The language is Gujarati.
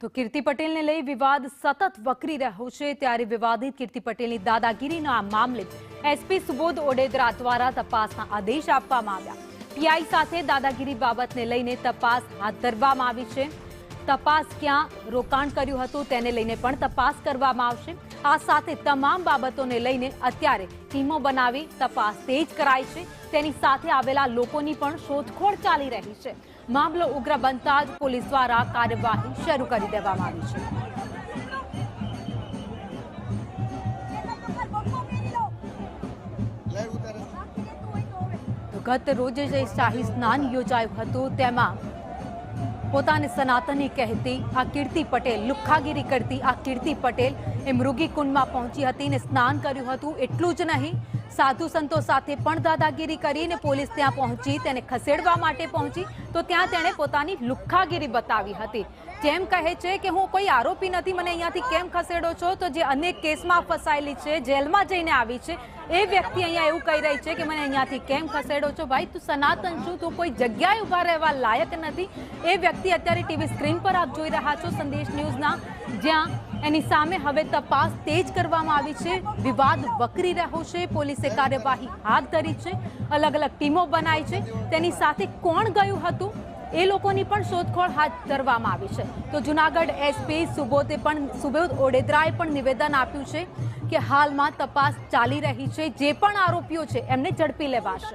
તો કીર્તિ પટેલને લઈ વિવાદ સતત વકરી રહ્યો છે ત્યારે વિવાદિત કીર્તિ પટેલની દાદાગીરીના મામલે એસપી સુબોધ ઓડેદરા દ્વારા તપાસના આદેશ આપવામાં આવ્યા। પીઆઈ સાથે દાદાગીરી બાબતને લઈને તપાસ હાથ ધરવામાં આવી છે। તપાસ ક્યાં રોકાણ કર્યું હતું તેને લઈને પણ તપાસ કરવામાં આવશે। આ સાથે તમામ બાબતોને લઈને અત્યારે ટીમો બનાવી તપાસ તેજ કરાઈ છે। તેની સાથે આવેલા લોકોની પણ શોધખોળ ચાલી રહી છે। મામલો ઉગ્ર બનતા જ પોલીસ દ્વારા કાર્યવાહી શરૂ કરી દેવામાં આવી છે। ગત રોજ જે શાહી સ્નાન યોજાયું હતું તેમાં પોતાને સનાતની કહેતી આ કીર્તિ પટેલ લુખ્ખાગીરી કરતી આ કીર્તિ પટેલ એ મૃગી કુંડમાં પહોંચી હતી ને સ્નાન કર્યું હતું। એટલું જ નહીં, સાધુ સંતો સાથે પણ દાદાગીરી કરીને પોલીસ ત્યાં પહોંચી તેને ખસેડવા માટે પહોંચી તો ત્યાં તેણે પોતાની લુખ્ખાગીરી બતાવી હતી। જેમ કહે છે કે હું કોઈ આરોપી નથી, મને અહીંયાથી કેમ ખસેડો છો? તો જે અનેક કેસમાં ફસાયેલી છે, જેલમાં જઈને આવી છે એ વ્યક્તિ અહીંયા એવું કહી રહી છે કે મને અહીંયાથી કેમ ખસેડો છો? ભાઈ તું સનાતન છું, તું કોઈ જગ્યાએ ઊભા રહેવા લાયક નથી। એ વ્યક્તિ અત્યારે ટીવી સ્ક્રીન પર આપ જોઈ રહ્યા છો સંદેશ ન્યૂઝના, જ્યાં એની સામે હવે તપાસ તેજ કરવામાં આવી છે। વિવાદ વકરી રહ્યો છે, પોલીસે કાર્યવાહી હાથ ધરી છે, અલગ અલગ ટીમો બનાવી છે। તેની સાથે કોણ ગયું હતું એ લોકોની પણ શોધખોળ હાથ ધરવામાં આવી છે। તો જૂનાગઢ એસપી સુબોધ ઓડેદરાએ પણ નિવેદન આપ્યું છે કે હાલમાં તપાસ ચાલી રહી છે, જે પણ આરોપીઓ છે એમને ઝડપી લેવાશે।